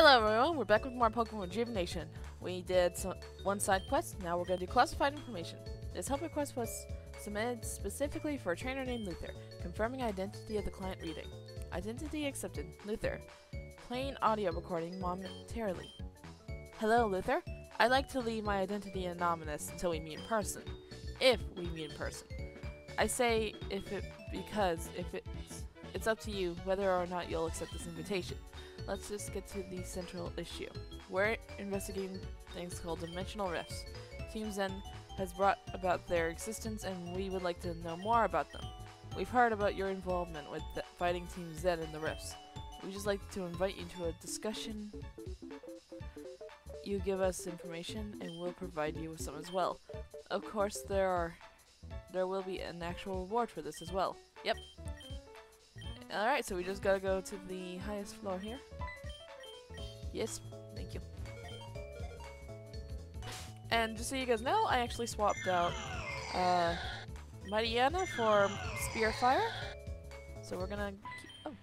Hello everyone, we're back with more Pokemon Rejuvenation. We did one side quest, now we're going to do classified information. This help request was submitted specifically for a trainer named Luther, confirming identity of the client reading. Identity accepted. Luther. Playing audio recording momentarily. Hello Luther, I'd like to leave my identity anonymous until we meet in person. If we meet in person. I say because it's up to you whether or not you'll accept this invitation. Let's just get to the central issue. We're investigating things called dimensional rifts. Team Zen has brought about their existence and we would like to know more about them. We've heard about your involvement with fighting Team Zen in the rifts. We'd just like to invite you to a discussion. You give us information and we'll provide you with some as well. Of course, there will be an actual reward for this as well. Yep. Alright, so we just gotta go to the highest floor here. Yes, thank you. And just so you guys know, I actually swapped out Mariana for Spear Fire. So we're gonna keep,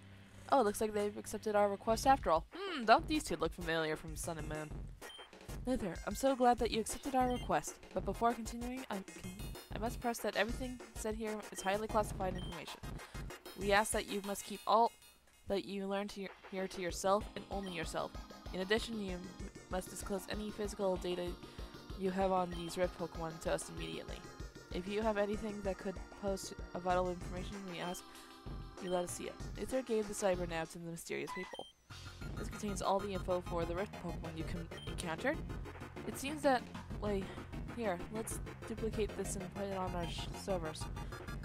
oh, it looks like they've accepted our request after all. Don't these two look familiar from Sun and Moon? Luther, I'm so glad that you accepted our request, but before continuing, I must press that everything said here is highly classified information. We ask that you must keep all that you learn here to yourself and only yourself. In addition, you must disclose any physical data you have on these Rift Pokemon to us immediately. If you have anything that could pose a vital information, we ask you let us see it. Luther gave the cyber nav to the mysterious people. This contains all the info for the Rift Pokemon you encountered. It seems that, wait, here, let's duplicate this and put it on our servers.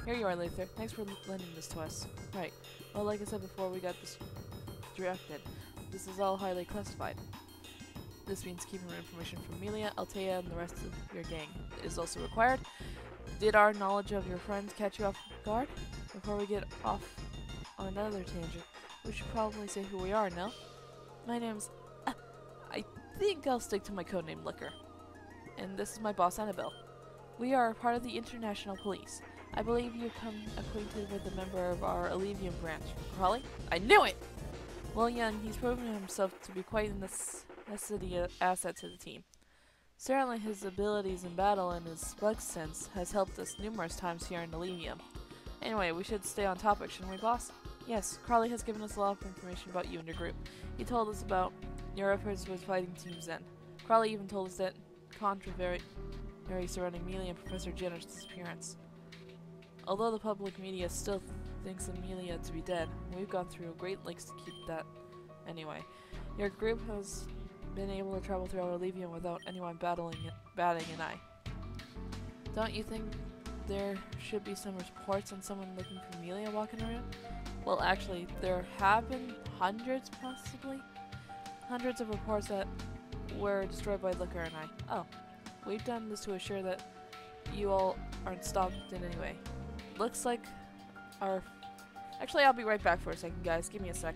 Here you are, Luther. Thanks for lending this to us. Right. Well, like I said before, we got this drafted. This is all highly classified. This means keeping information from Amelia, Altea, and the rest of your gang is also required. Did our knowledge of your friends catch you off guard? Before we get off on another tangent, we should probably say who we are, no? My name's... I think I'll stick to my codename Liquor. And this is my boss, Annabelle. We are part of the International Police. I believe you come acquainted with a member of our Elysium branch. Crawley? I knew it! Well, young, he's proven himself to be quite a necessity asset to the team. Certainly his abilities in battle and his bug sense has helped us numerous times here in Elysium. Anyway, we should stay on topic, shouldn't we, boss? Yes, Crawley has given us a lot of information about you and your group. He told us about your efforts with fighting Team Zen. Crawley even told us that controversy surrounding Amelia and Professor Jenner's disappearance. Although the public media still thinks Amelia to be dead, we've gone through great lengths to keep that. Anyway, your group has been able to travel through Elysium without anyone batting an eye. Don't you think there should be some reports on someone looking for Amelia walking around? Well, actually, there have been hundreds, possibly? Hundreds of reports that were destroyed by Liquor and I. Oh, we've done this to assure that you all aren't stopped in any way. Looks like our... Actually, I'll be right back for a second, guys. Give me a sec.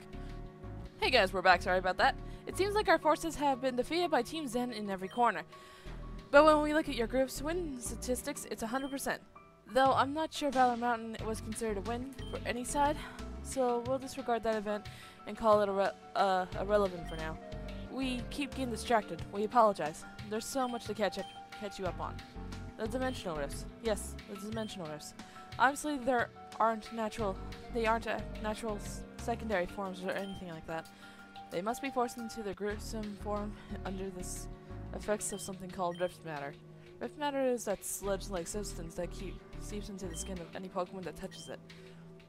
Hey guys, we're back. Sorry about that. It seems like our forces have been defeated by Team Zen in every corner. But when we look at your group's win statistics, it's 100%. Though I'm not sure Valor Mountain was considered a win for any side, so we'll disregard that event and call it irrelevant for now. We keep getting distracted. We apologize. There's so much to catch you up on. The dimensional rifts. Yes, the dimensional rifts. Obviously, they aren't natural secondary forms or anything like that. They must be forced into their gruesome form under the effects of something called rift matter. Rift matter is that sludge-like substance that seeps into the skin of any Pokemon that touches it.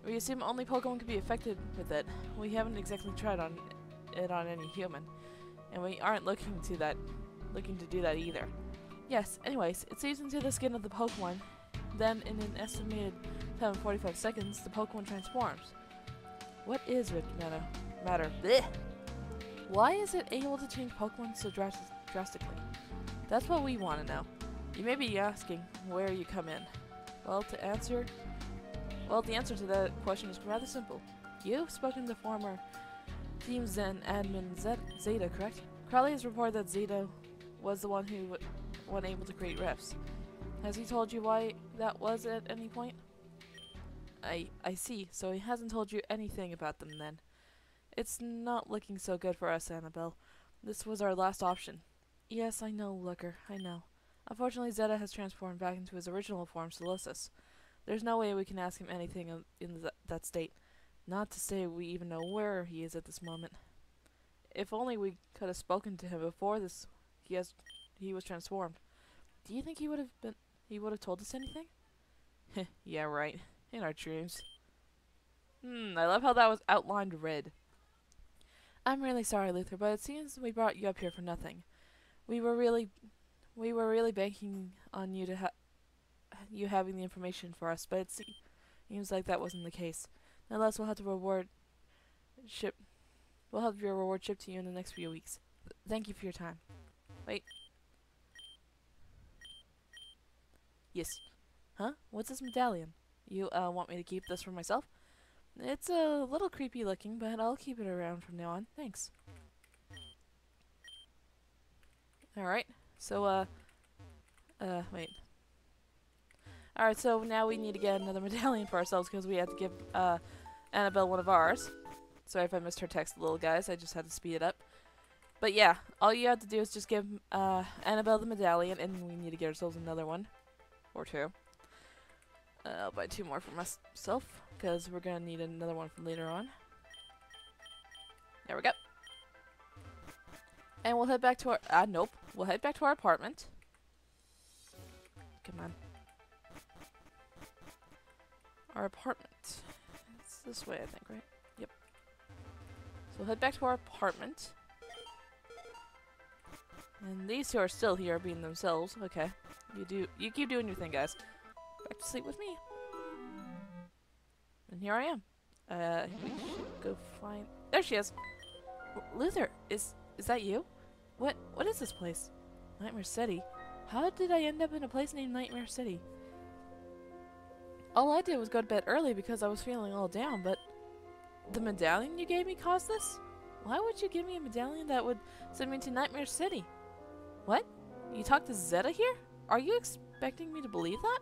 We assume only Pokemon can be affected with it. We haven't exactly tried it on any human, and we aren't looking to do that either. Yes, anyways, it seeps into the skin of the Pokemon. Then, in an estimated time of 45 seconds, the Pokemon transforms. What is Rift Matter? Blech! Why is it able to change Pokemon so drastically? That's what we want to know. You may be asking where you come in. Well, the answer to that question is rather simple. You've spoken to former Team Zen admin Zeta, correct? Crawley has reported that Zeta was the one who wasn't able to create rifts. Has he told you why that was at any point? I see. So he hasn't told you anything about them then. It's not looking so good for us, Annabelle. This was our last option. Yes, I know, Looker, I know. Unfortunately, Zeta has transformed back into his original form, Solosis. There's no way we can ask him anything in that state. Not to say we even know where he is at this moment. If only we could have spoken to him before he was transformed. Do you think he would have told us anything? Yeah, right. In our dreams. I love how that was outlined red. I'm really sorry, Luther, but it seems we brought you up here for nothing. We were really banking on you having the information for us, but it seems like that wasn't the case. Nonetheless, we'll have your reward shipped to you in the next few weeks. Thank you for your time. Wait. Yes. Huh? What's this medallion? You want me to keep this for myself? It's a little creepy looking, but I'll keep it around from now on. Thanks. Alright. So, wait. Alright, so now we need to get another medallion for ourselves because we have to give, Annabelle one of ours. Sorry if I missed her text, little guys. I just had to speed it up. But yeah, all you have to do is just give, Annabelle the medallion, and we need to get ourselves another one. Or two. I'll buy 2 more for myself, because we're going to need another one for later on. There we go. And we'll head back to our... nope. We'll head back to our apartment. Come on. Our apartment. It's this way, I think, right? Yep. So we'll head back to our apartment. And these two are still here, being themselves. Okay. You keep doing your thing, guys. Back to sleep with me. And here I am. We should go find... There she is! Luther, is that you? What is this place? Nightmare City? How did I end up in a place named Nightmare City? All I did was go to bed early because I was feeling all down, but... The medallion you gave me caused this? Why would you give me a medallion that would send me to Nightmare City? What? You talked to Zeta here? Are you expecting me to believe that?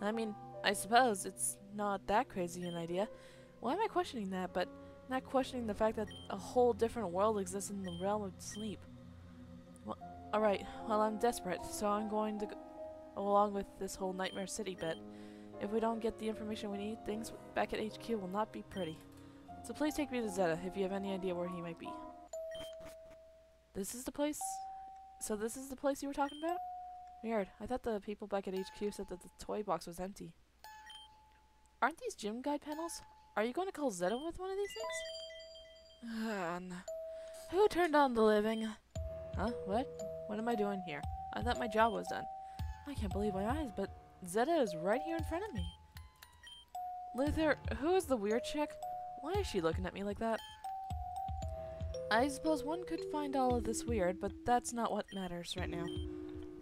I mean, I suppose it's not that crazy an idea. Why am I questioning that, but not questioning the fact that a whole different world exists in the realm of sleep? Well, alright, well I'm desperate, so I'm going to go along with this whole Nightmare City bit. If we don't get the information we need, things back at HQ will not be pretty. So please take me to Zeta if you have any idea where he might be. This is the place? So this is the place you were talking about? Weird. I thought the people back at HQ said that the toy box was empty. Aren't these gym guide panels? Are you going to call Zeta with one of these things? Who turned on the living? Huh? What? What am I doing here? I thought my job was done. I can't believe my eyes, but Zeta is right here in front of me. Luther, who is the weird chick? Why is she looking at me like that? I suppose one could find all of this weird, but that's not what matters right now.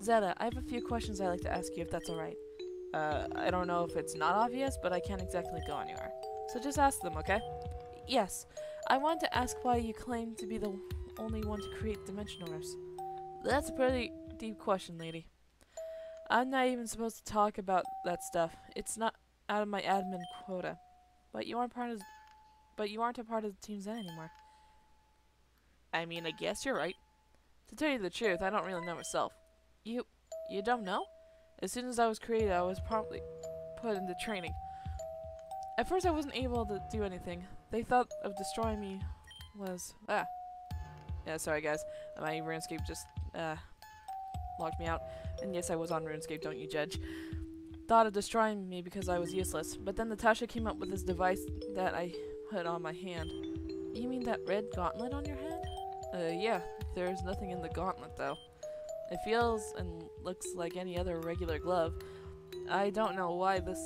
Zeta, I have a few questions I'd like to ask you if that's alright. I don't know if it's not obvious, but I can't exactly go anywhere. So just ask them, okay? Yes. I wanted to ask why you claim to be the only one to create dimensionals. That's a pretty deep question, lady. I'm not even supposed to talk about that stuff. It's not out of my admin quota. But you aren't a part of the Team Zen anymore. I mean, I guess you're right. To tell you the truth, I don't really know myself. You don't know? As soon as I was created, I was promptly put into training. At first, I wasn't able to do anything. They thought of destroying me was... Yeah, sorry guys. My RuneScape just, locked me out. And yes, I was on RuneScape, don't you judge. Thought of destroying me because I was useless. But then Natasha came up with this device that I put on my hand. You mean that red gauntlet on your hand? Yeah. There's nothing in the gauntlet, though. It feels and looks like any other regular glove. I don't know why this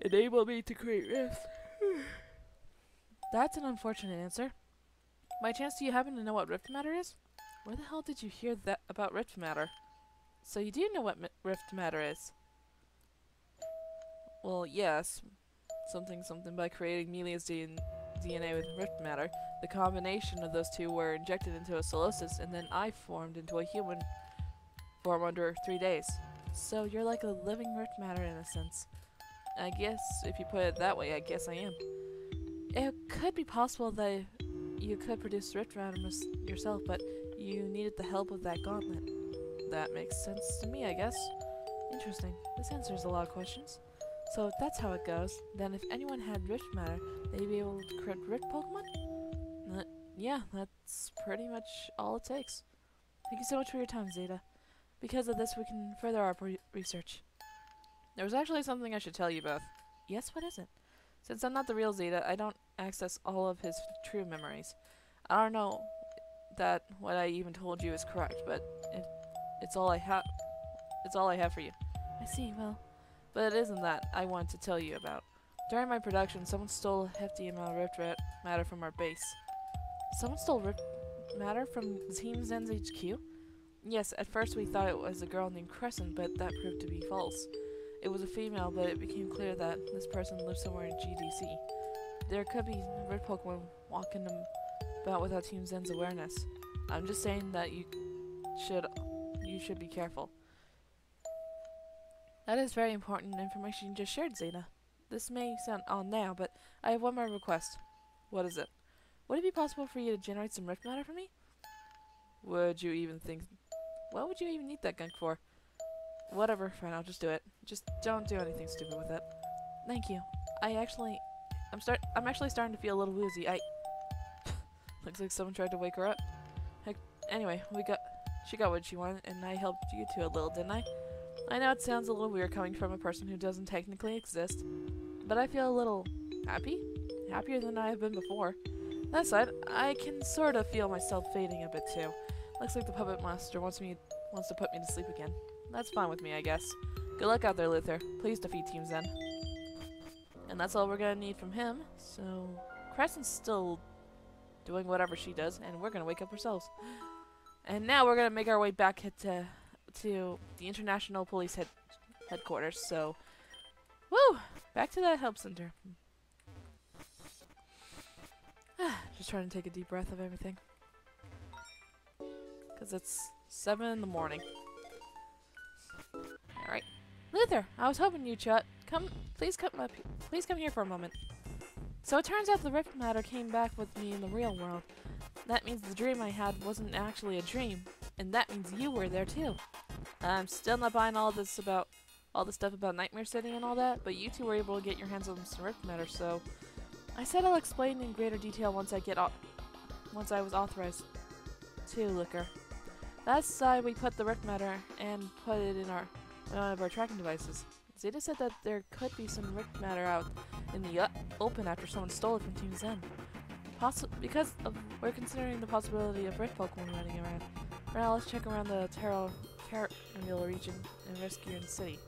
enabled me to create rifts. That's an unfortunate answer. By chance, do you happen to know what Rift Matter is? Where the hell did you hear that about Rift Matter? So you do know what Rift Matter is? Well, yes. Something by creating Melia's DNA with Rift Matter. The combination of those two were injected into a Solosis, and then I formed into a human form under 3 days. So you're like a living Rift Matter in a sense. I guess, if you put it that way, I guess I am. It could be possible that you could produce the Rift Matter yourself, but you needed the help of that gauntlet. That makes sense to me, I guess. Interesting. This answers a lot of questions. So if that's how it goes, then if anyone had Rift Matter, they'd be able to create Rift Pokemon? Yeah, that's pretty much all it takes. Thank you so much for your time, Zeta. Because of this, we can further our research. There was actually something I should tell you both. Yes, what is it? Since I'm not the real Zeta, I don't access all of his true memories. I don't know that what I even told you is correct, but it's all I have. It's all I have for you. I see, well, but it isn't that I wanted to tell you about. During my production, someone stole a hefty amount of Rift Matter from our base. Someone stole Rift Matter from Team Zen's HQ? Yes, at first we thought it was a girl named Crescent, but that proved to be false. It was a female, but it became clear that this person lived somewhere in GDC. There could be Rift Pokemon walking about without Team Zen's awareness. I'm just saying that you should be careful. That is very important information you just shared, Zeta. This may sound odd now, but I have one more request. What is it? Would it be possible for you to generate some Rift Matter for me? What would you even need that gunk for? Whatever, fine, I'll just do it. Just don't do anything stupid with it. Thank you. I'm actually starting to feel a little woozy. Looks like someone tried to wake her up. Heck, anyway, she got what she wanted, and I helped you two a little, didn't I? I know it sounds a little weird coming from a person who doesn't technically exist, but I feel a little happy? Happier than I have been before. That said, I can sort of feel myself fading a bit too. Looks like the puppet master wants to put me to sleep again. That's fine with me, I guess. Good luck out there, Luther. Please defeat Team Zen. And that's all we're gonna need from him, so Crescent's still doing whatever she does, and we're gonna wake up ourselves. And now we're gonna make our way back to the International Police headquarters, so woo! Back to that help center. Just trying to take a deep breath of everything. Because it's 7 in the morning. Alright. Luther, I was hoping you'd please come here for a moment. So it turns out the Rift Matter came back with me in the real world. That means the dream I had wasn't actually a dream, and that means you were there too. I'm still not buying all this stuff about Nightmare City and all that, but you two were able to get your hands on some Rift Matter, so I said I'll explain in greater detail once I was authorized to, Liquor. That's why we put the Rift Matter and put it in one of our tracking devices. Zeta said that there could be some Rift Matter out in the open after someone stole it from Team Zen. We're considering the possibility of Rift Pokemon running around. For now, let's check around the Terranville region and Rescue City.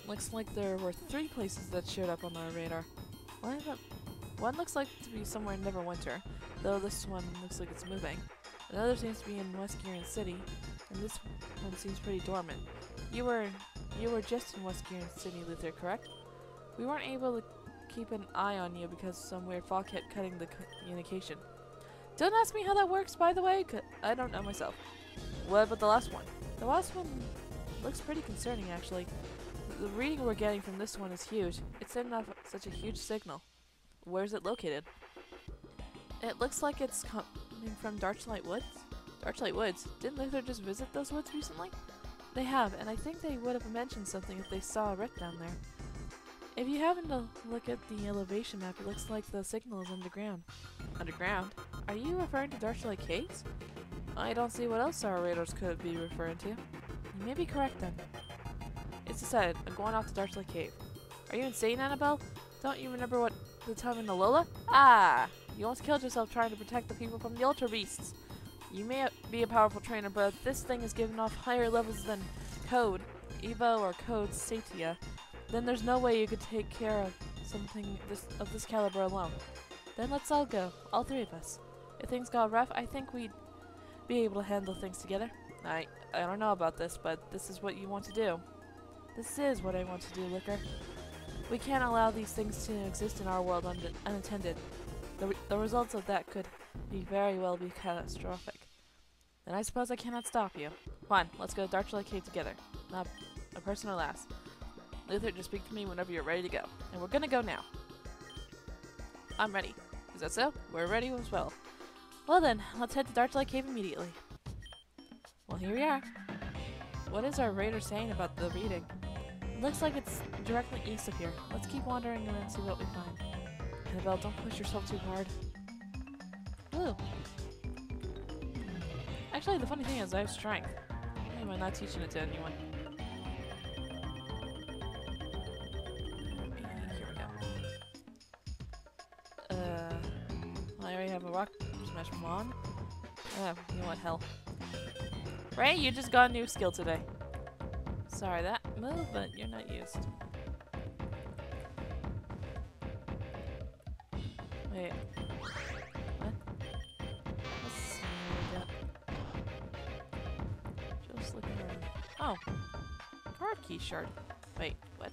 Looks like there were 3 places that showed up on our radar. One looks like to be somewhere in Neverwinter, though this one looks like it's moving. Another seems to be in Westgearan City, and this one seems pretty dormant. You were just in Westgearan City, Luther, correct? We weren't able to keep an eye on you because some weird fog kept cutting the communication. Don't ask me how that works, by the way, 'cause I don't know myself. What about the last one? The last one looks pretty concerning, actually. The reading we're getting from this one is huge. It's sending off such a huge signal. Where's it located? It looks like it's coming from Darchlight Woods? Darchlight Woods? Didn't Luther just visit those woods recently? They have, and I think they would have mentioned something if they saw a rift down there. If you happen to look at the elevation map, it looks like the signal is underground. Underground? Are you referring to Darchlight Caves? I don't see what else our radars could be referring to. You may be correct then. It's decided. I'm going off to Darchlight Cave. Are you insane, Annabelle? Don't you remember what the time in Alola? Ah! You almost killed yourself trying to protect the people from the Ultra Beasts. You may be a powerful trainer, but if this thing is giving off higher levels than Code, Evo, or Code Satia, then there's no way you could take care of something of this caliber alone. Then let's all go, all 3 of us. If things got rough, I think we'd be able to handle things together. I don't know about this, but this is what you want to do. This is what I want to do, Liquor. We can't allow these things to exist in our world unattended. The results of that could very well be catastrophic. And I suppose I cannot stop you. Fine, let's go to Darchlight Cave together. Not a person or last. Luther, just speak to me whenever you're ready to go. And we're gonna go now. I'm ready. Is that so? We're ready as well. Well then, let's head to Darklight Cave immediately. Well, here we are. What is our radar saying about the reading? It looks like it's directly east of here. Let's keep wandering around and see what we find. Annabelle, don't push yourself too hard. Ooh. Actually, the funny thing is I have strength. Why am I not teaching it to anyone? Here we go. Well, I already have a rock smash from on. You know what, hell. Ray, you just got a new skill today. Sorry, that move, but you're not used. Wait. What? Let's see what we got. Just looking around. Oh. Card key shard. Wait, what?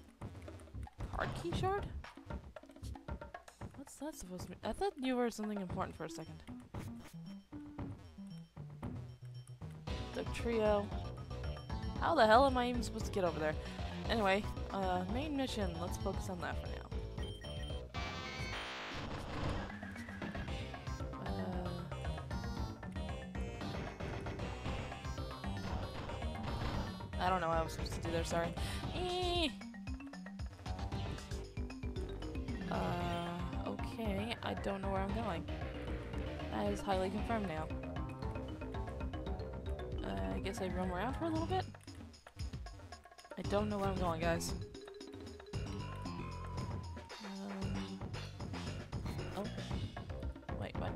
Card key shard? What's that supposed to be? I thought you were something important for a second. The trio. How the hell am I even supposed to get over there? Anyway, main mission. Let's focus on that for now. I don't know what I was supposed to do there, sorry. Okay, I don't know where I'm going. That is highly confirmed now. I guess I roam around for a little bit? I don't know where I'm going, guys. Oh. Wait, what?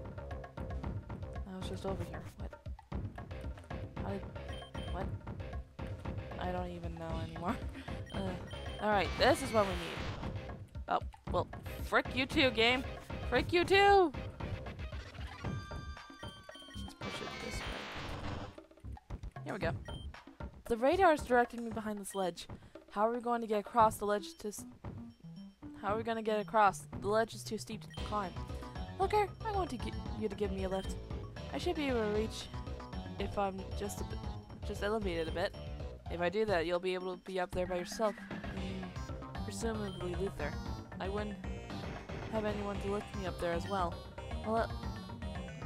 I was just over here. What? What? I don't even know anymore. Alright, this is what we need. Oh, well, frick you too, game! Frick you too! Let's push it this way. Here we go. The radar is directing me behind this ledge. How are we going to get across the ledge to... How are we going to get across? The ledge is too steep to climb. Looker, I want you to give me a lift. I should be able to reach if I'm just elevated a bit. If I do that, you'll be able to be up there by yourself, and presumably Luther. I wouldn't have anyone to lift me up there as well. Well,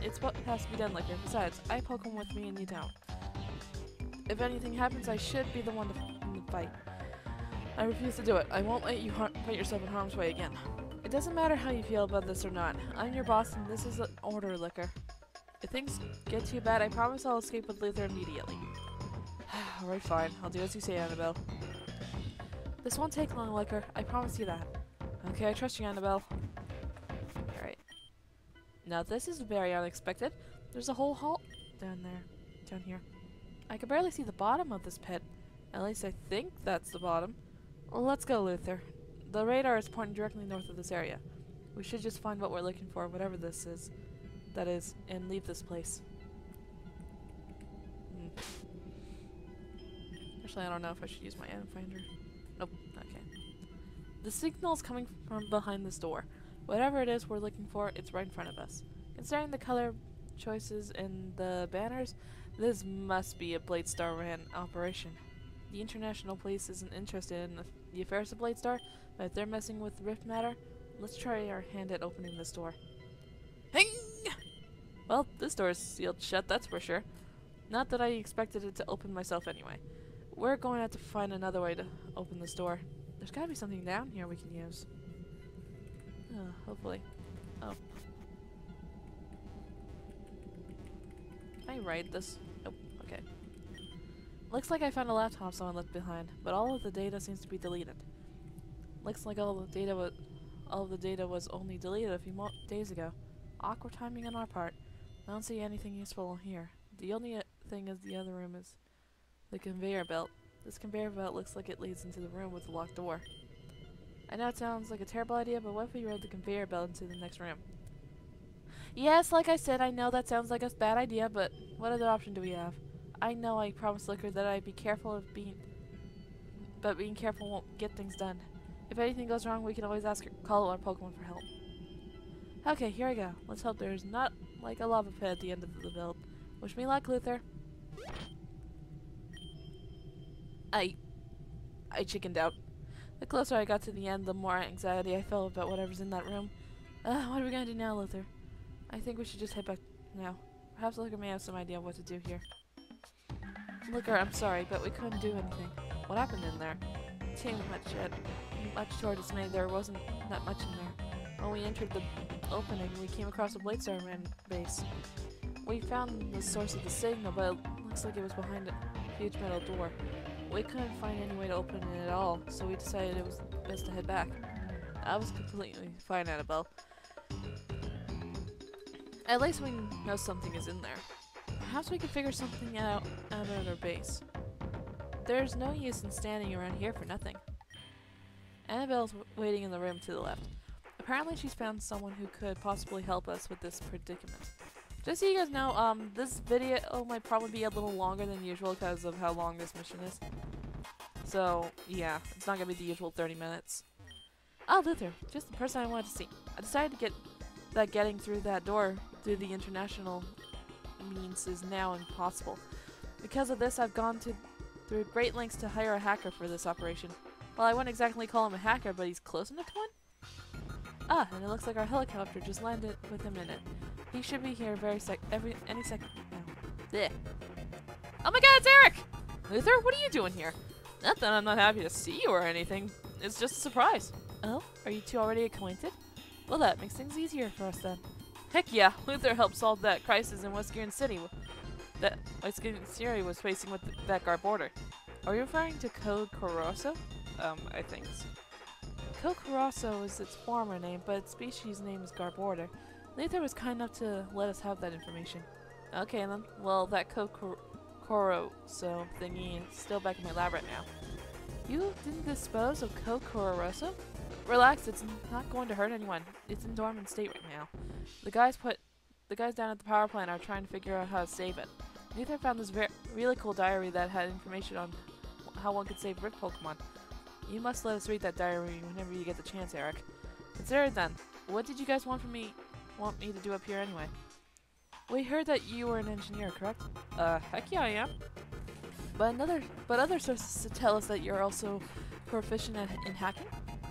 it's what has to be done, Licker. Besides, I poke him with me and you don't. If anything happens, I should be the one to fight. I refuse to do it. I won't let you put yourself in harm's way again. It doesn't matter how you feel about this or not. I'm your boss, and this is an order, Licker. If things get too bad, I promise I'll escape with Luther immediately. Alright, fine. I'll do as you say, Annabelle. This won't take long, Licker. I promise you that. Okay, I trust you, Annabelle. Alright. Now, this is very unexpected. There's a whole hall down here. I can barely see the bottom of this pit. At least I think that's the bottom. Well, let's go, Luther. The radar is pointing directly north of this area. We should just find what we're looking for, whatever this is. That is, and leave this place. Actually, I don't know if I should use my item finder. Nope. Okay. The signal's coming from behind this door. Whatever it is we're looking for, it's right in front of us. Considering the color choices in the banners, this must be a Blade Star ran operation. The international police isn't interested in the affairs of Blade Star, but if they're messing with Rift Matter, let's try our hand at opening this door. Hing! Well, this door is sealed shut, that's for sure. Not that I expected it to open myself anyway. We're going to have to find another way to open this door. There's gotta be something down here we can use. Hopefully. Oh. Can I write this? Nope. Okay. Looks like I found a laptop someone left behind, but all of the data seems to be deleted. Looks like all of the data was only deleted a few days ago. Awkward timing on our part. I don't see anything useful here. The only thing is the other room is the conveyor belt. This conveyor belt looks like it leads into the room with the locked door. I know it sounds like a terrible idea, but what if we rode the conveyor belt into the next room? Yes, like I said, I know that sounds like a bad idea, but what other option do we have? I know I promised Licker that I'd be careful of but being careful won't get things done. If anything goes wrong, we can always call our Pokemon for help. Okay, here I go. Let's hope there's not like a lava pit at the end of the build. Wish me luck, Luther. I chickened out. The closer I got to the end, the more anxiety I felt about whatever's in that room. What are we gonna do now, Luther? I think we should just head back now. Perhaps Looker may have some idea of what to do here. Looker, I'm sorry, but we couldn't do anything. What happened in there? Much to our dismay, there wasn't that much in there. When we entered the opening, we came across a Bladestar Man base. We found the source of the signal, but it looks like it was behind a huge metal door. We couldn't find any way to open it at all, so we decided it was best to head back. I was completely fine, Annabelle. At least we know something is in there. Perhaps we can figure something out of their base. There's no use in standing around here for nothing. Annabelle's waiting in the room to the left. Apparently she's found someone who could possibly help us with this predicament. Just so you guys know, this video might probably be a little longer than usual because of how long this mission is. So, yeah, it's not going to be the usual 30 minutes. Ah, Luther, just the person I wanted to see. I decided that getting through that door through the international means is now impossible. Because of this, I've gone through great lengths to hire a hacker for this operation. Well, I wouldn't exactly call him a hacker, but he's close enough to one. Ah, and it looks like our helicopter just landed with him in it. He should be here any second now. Blech. Oh my god, it's Eric! Luther, what are you doing here? Not that I'm not happy to see you or anything. It's just a surprise. Oh? Are you two already acquainted? Well, that makes things easier for us then. Heck yeah, Luther helped solve that crisis in Westgaren City that Westgaren City was facing with that guard border. Are you referring to Code Corosso? I think so. Code Corosso is its former name, but its species name is Garborder. Luther was kind enough to let us have that information. Okay then. Well, that Code Corosso thingy is still back in my lab right now. You didn't dispose of Code Corosso? Relax, it's not going to hurt anyone. It's in dormant state right now. The guys down at the power plant are trying to figure out how to save it. Luther found this really cool diary that had information on how one could save Rick Pokemon. You must let us read that diary whenever you get the chance, Eric. Consider it then. What did you guys want me to do up here anyway? We heard that you were an engineer, correct? Heck yeah, I am. But other sources tell us that you're also proficient in hacking.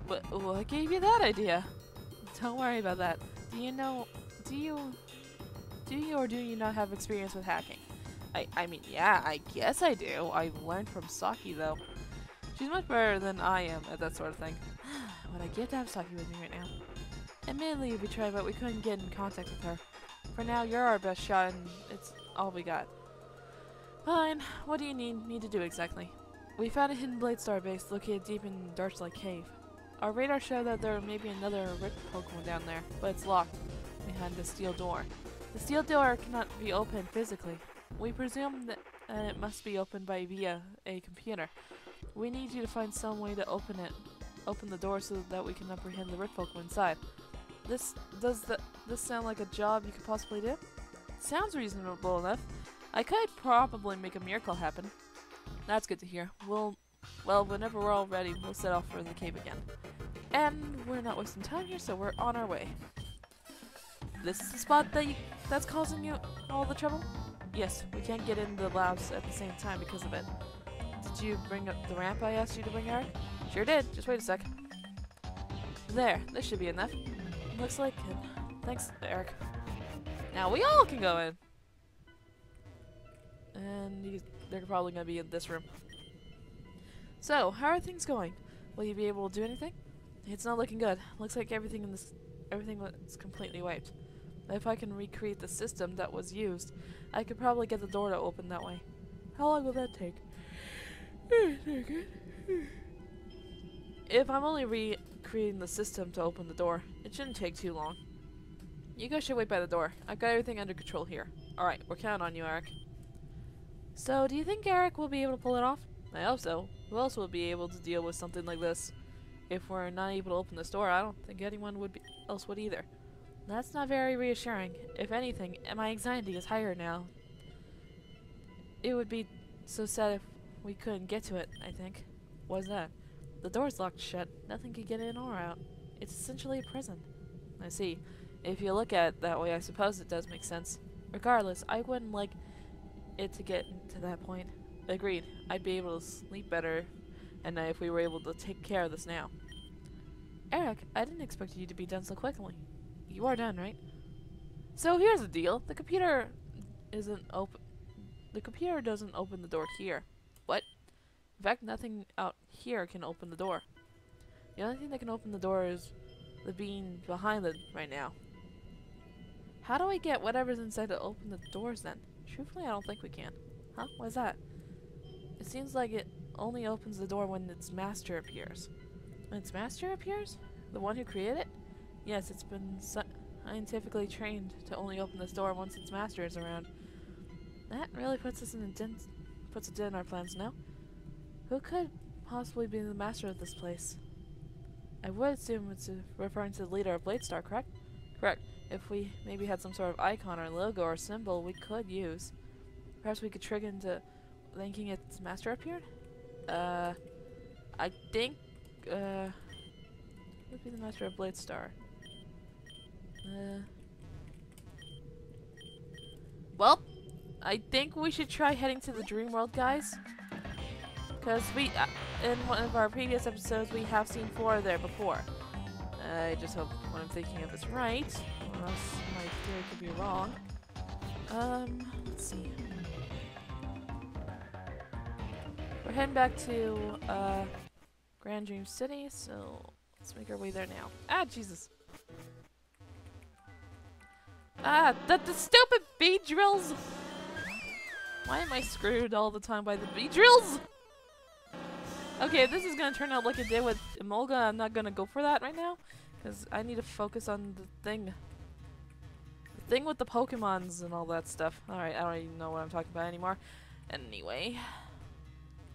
But what gave you that idea? Don't worry about that. Do you or do you not have experience with hacking? I mean, yeah, I guess I do. I learned from Saki, though. She's much better than I am at that sort of thing. Would I get to have Saki with me right now? Admittedly, we tried, but we couldn't get in contact with her. For now, you're our best shot, and it's all we got. Fine. What do you need me to do exactly? We found a hidden Bladestar base located deep in Darchlight Cave. Our radar showed that there may be another Rick Pokemon down there, but it's locked behind the steel door. The steel door cannot be opened physically. We presume that it must be opened via a computer. We need you to find some way to open the door so that we can apprehend the Rick Pokemon inside. Does this sound like a job you could possibly do? Sounds reasonable enough. I could probably make a miracle happen. That's good to hear. Well, whenever we're all ready, we'll set off for the cave again. And we're not wasting time here, so we're on our way. This is the spot that's causing you all the trouble? Yes, we can't get in the labs at the same time because of it. Did you bring up the ramp I asked you to bring, Eric? Sure did. Just wait a sec. There. This should be enough. Looks like it. Thanks, Eric. Now we all can go in. And they're probably going to be in this room. So, how are things going? Will you be able to do anything? It's not looking good. Looks like everything was completely wiped. If I can recreate the system that was used, I could probably get the door to open that way. How long will that take? If I'm only recreating the system to open the door, it shouldn't take too long. You guys should wait by the door. I've got everything under control here. Alright, we're counting on you, Eric. So, do you think Eric will be able to pull it off? I hope so. Who else will be able to deal with something like this? If we're not able to open this door, I don't think anyone else would either. That's not very reassuring. If anything, my anxiety is higher now. It would be so sad if we couldn't get to it, I think. What's that? The door's locked shut. Nothing can get in or out. It's essentially a prison. I see. If you look at it that way, I suppose it does make sense. Regardless, I wouldn't like it to get to that point. Agreed. I'd be able to sleep better and if we were able to take care of this now. Eric, I didn't expect you to be done so quickly. you are done, right? So here's the deal. The computer isn't open. The computer doesn't open the door here. What? In fact, nothing out here can open the door. The only thing that can open the door is the being behind it right now. How do I get whatever's inside to open the doors then? Truthfully, I don't think we can. Huh? What is that? It seems like it only opens the door when its master appears. When its master appears? The one who created it? Yes, it's been scientifically trained to only open this door once its master is around. That really puts us in a dent. Puts a dent in our plans now. Who could possibly be the master of this place? I would assume it's referring to the leader of Bladestar, correct? Correct. If we maybe had some sort of icon or logo or symbol we could use. Perhaps we could trick into thinking its master appeared? I think, who would be the master of Bladestar? Well, I think we should try heading to the dream world, guys. Because we, in one of our previous episodes, we have seen Flora there before. I just hope what I'm thinking of is right, or else my theory could be wrong. Let's see. We're heading back to, Grand Dream City, so let's make our way there now. Ah, Jesus. Ah, the stupid bee drills! Why am I screwed all the time by the bee drills? Okay, if this is gonna turn out like it did with Emolga, I'm not gonna go for that right now. Because I need to focus on the thing. The thing with the Pokemons and all that stuff. Alright, I don't even know what I'm talking about anymore. Anyway.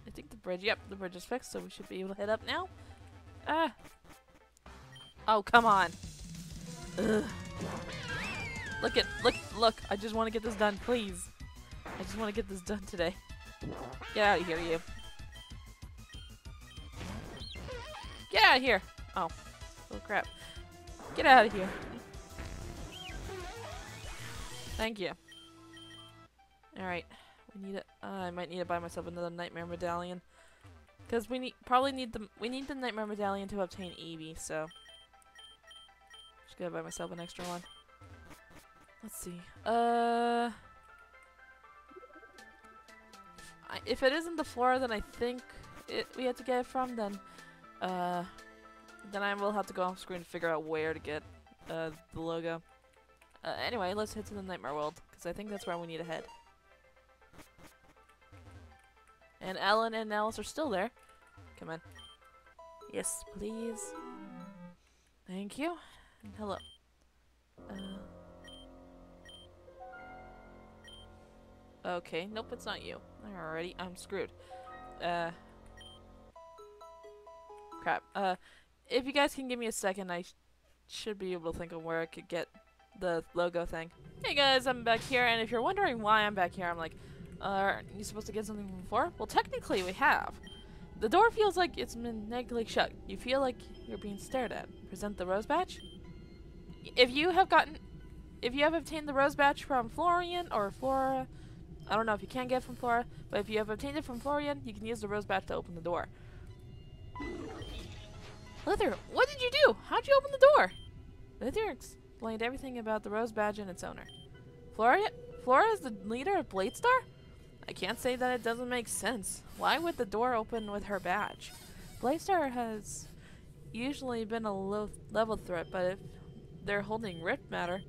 I think the bridge, yep, the bridge is fixed, so we should be able to head up now. Ah! Oh, come on! Ugh. Look, I just want to get this done, please. I just want to get this done today. Get out of here, you. Get out of here! Oh. Oh, crap. Get out of here. Thank you. Alright. We need it. I might need to buy myself another Nightmare Medallion. Because we need the Nightmare Medallion to obtain Eevee, so. Just gotta buy myself an extra one. Let's see. If it isn't the Flora that I think we have to get it from, then I will have to go off screen to figure out where to get the logo. Anyway, let's head to the Nightmare World, because I think that's where we need to head. And Alan and Alice are still there. Come on. Yes, please. Thank you. And hello. Okay, nope, it's not you. Alrighty, I'm screwed. Crap. If you guys can give me a second, I should be able to think of where I could get the logo thing. Hey guys, I'm back here, and if you're wondering why I'm back here, I'm like, aren't you supposed to get something from before? Well, technically we have. The door feels like it's been negatively shut. You feel like you're being stared at. Present the rose badge? If you have obtained the rose badge from Florian or Flora, I don't know if you can get it from Flora, but if you have obtained it from Florian, you can use the rose badge to open the door. Luther, what did you do? How'd you open the door? Luther explained everything about the rose badge and its owner. Flora is the leader of Bladestar? I can't say that it doesn't make sense. Why would the door open with her badge? Bladestar has usually been a low-level threat, but if they're holding Rift Matter,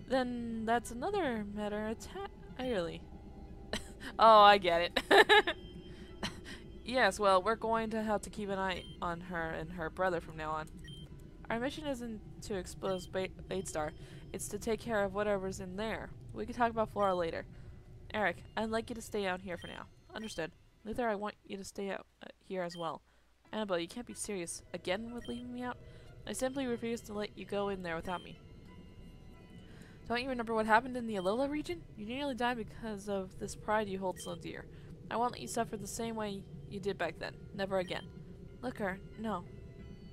then that's another matter entirely. Oh, I get it. Yes, well, we're going to have to keep an eye on her and her brother from now on. Our mission isn't to expose Bladestar. It's to take care of whatever's in there. We can talk about Flora later. Eric, I'd like you to stay out here for now. Understood. Luther, I want you to stay out here as well. Annabelle, you can't be serious again with leaving me out. I simply refuse to let you go in there without me. Don't you remember what happened in the Alola region? You nearly died because of this pride you hold so dear. I won't let you suffer the same way you did back then. Never again. Looker, no.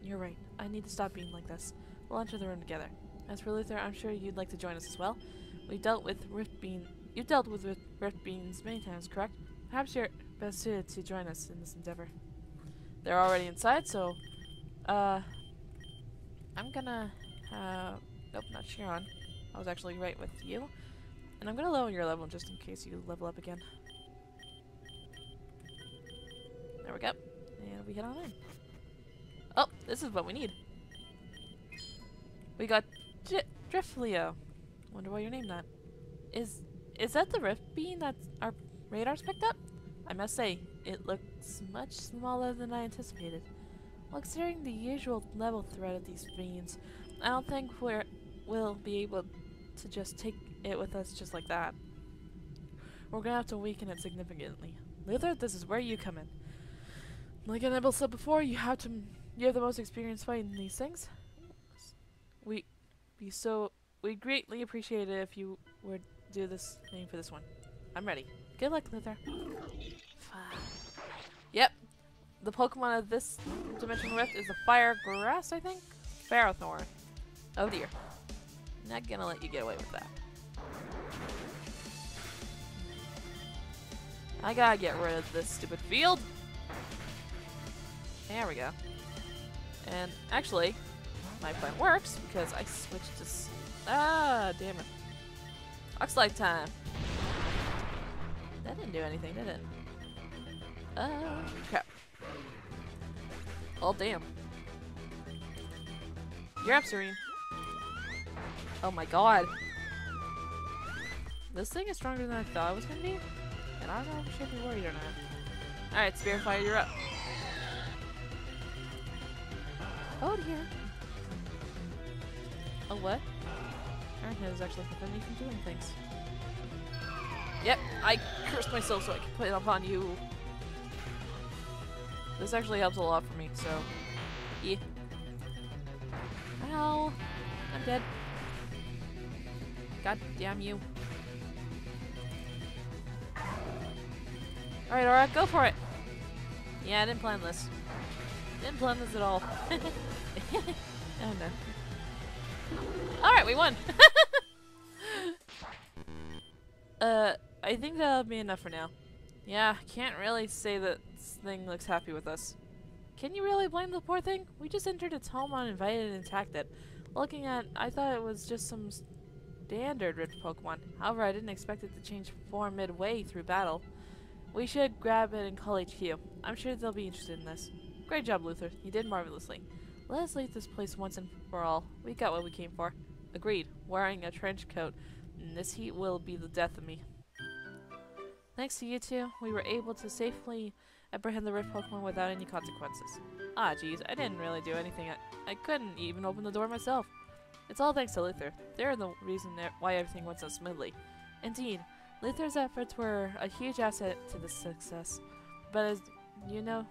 You're right. I need to stop being like this. We'll enter the room together. As for Luther, I'm sure you'd like to join us as well. You've dealt with Rift Beans many times, correct? Perhaps you're best suited to join us in this endeavor. They're already inside, so I'm gonna nope, not Sharon. I was actually right with you. And I'm gonna lower your level just in case you level up again. There we go. And we head on in. Oh, this is what we need. We got Driftleo. Wonder why you named that. Is that the rift beam that our radar's picked up? I must say, it looks much smaller than I anticipated. Well, considering the usual level threat of these beams, I don't think we'll be able to just take it with us just like that. We're gonna have to weaken it significantly. Luther, this is where you come in. Like Annabelle said before, you have the most experience fighting these things. We'd greatly appreciate it if you would do this thing for this one. I'm ready. Good luck, Luther. Yep. The Pokemon of this Dimension Rift is the Fire Grass, I think? Ferrothorn. Oh dear. Not gonna let you get away with that. I gotta get rid of this stupid field. There we go. And actually, my plan works because I switched to... Ah, damn it. Oxlight time. That didn't do anything, did it? Crap. Oh, damn. You're up, Serene. Oh my god. This thing is stronger than I thought it was gonna be. And I don't know if I should be worried or not. Alright, Spirit Fire, you're up. Oh dear. Oh, what? Ironhead is actually preventing me from doing things. Yep, I cursed myself so I can put it up on you. This actually helps a lot for me, so... Yeah. Ow! I'm dead. God damn you. Alright, alright, go for it! Yeah, I didn't plan this. Didn't plan this at all. Oh no. Alright, we won! I think that'll be enough for now. Yeah, can't really say that this thing looks happy with us. Can you really blame the poor thing? We just entered its home uninvited and attacked it. Looking at, I thought it was just some standard Rift Pokemon. However, I didn't expect it to change form midway through battle. We should grab it and call HQ. I'm sure they'll be interested in this. Great job, Luther. You did marvelously. Let us leave this place once and for all. We got what we came for. Agreed. Wearing a trench coat in this heat will be the death of me. Thanks to you two, we were able to safely apprehend the Rift Pokemon without any consequences. Ah, geez, I didn't really do anything. I couldn't even open the door myself. It's all thanks to Luther. They're the reason why everything went so smoothly. Indeed, Luther's efforts were a huge asset to this success. But as you know,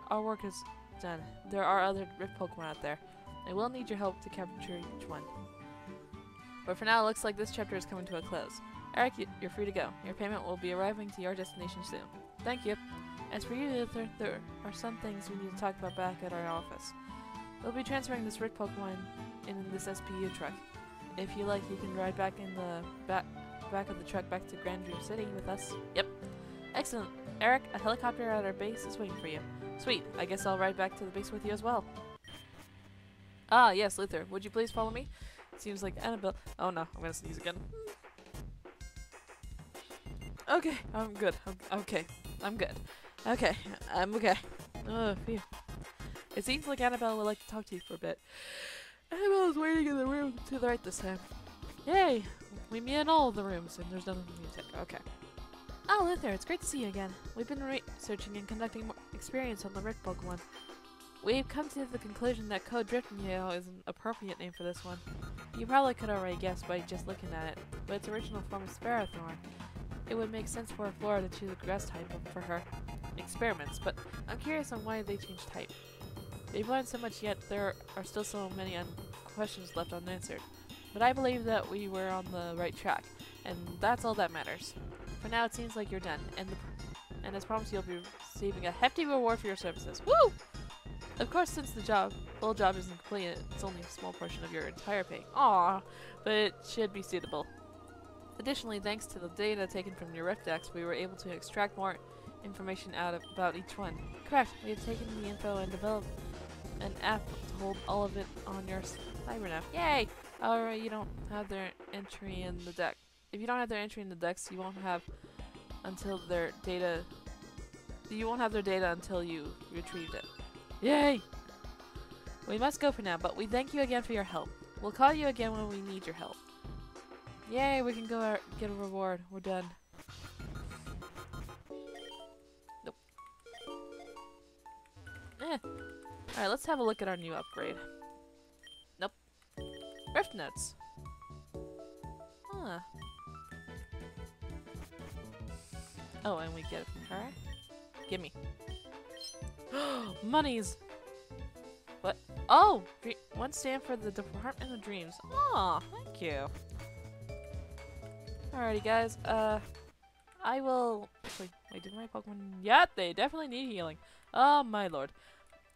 our work is done. There are other Rift Pokemon out there. I will need your help to capture each one. But for now, it looks like this chapter is coming to a close. Eric, you're free to go. Your payment will be arriving to your destination soon. Thank you. As for you, Luther, there are some things we need to talk about back at our office. We'll be transferring this Rift Pokemon in this SPU truck. If you like, you can ride back in the back of the truck back to Grandview City with us. Yep. Excellent. Eric, a helicopter at our base is waiting for you. Sweet. I guess I'll ride back to the base with you as well. Ah, yes, Luther. Would you please follow me? Seems like Annabelle... Oh no, I'm gonna sneeze again. Okay, I'm good. Okay, I'm good. Okay, I'm okay. Oh, phew. It seems like Annabelle would like to talk to you for a bit. Annabelle is waiting in the room to the right this time. Yay! We meet in all of the rooms, and there's nothing to take. Okay. Oh, Luther, it's great to see you again. We've been researching and conducting more experience on the Rift Pokemon. We've come to the conclusion that Code Driftleo is an appropriate name for this one. You probably could already guess by just looking at it, but its original form is Ferrothorn. It would make sense for Flora to choose a grass type for her experiments, but I'm curious on why they changed type. They've learned so much, yet there are still so many questions left unanswered. But I believe that we were on the right track, and that's all that matters. For now, it seems like you're done, and as promised, you'll be receiving a hefty reward for your services. Woo! Of course, since the full job isn't complete, it's only a small portion of your entire pay. Aww, but it should be suitable. Additionally, thanks to the data taken from your Rift decks, we were able to extract more information about each one. Correct, we have taken the info and developed an app to hold all of it on your Bye for now. Yay! Alright, you don't have their entry in the deck. If you don't have their entry in the decks, you won't have until their data. You won't have their data until you retrieved it. Yay! We must go for now, but we thank you again for your help. We'll call you again when we need your help. Yay! We can go get a reward. We're done. Nope. Alright, let's have a look at our new upgrade. Nope. Rift notes. Huh. Oh, and we get her. Gimme. Monies! What? Oh! One stand for the Department of Dreams. Aw, thank you. Alrighty, guys. I will... Wait, did my Pokemon... Yeah, they definitely need healing. Oh, my lord.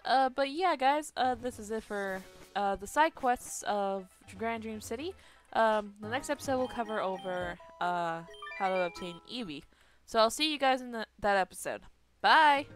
But yeah, guys, this is it for, the side quests of Grand Dream City. The next episode will cover over, how to obtain Eevee. So I'll see you guys in that episode. Bye!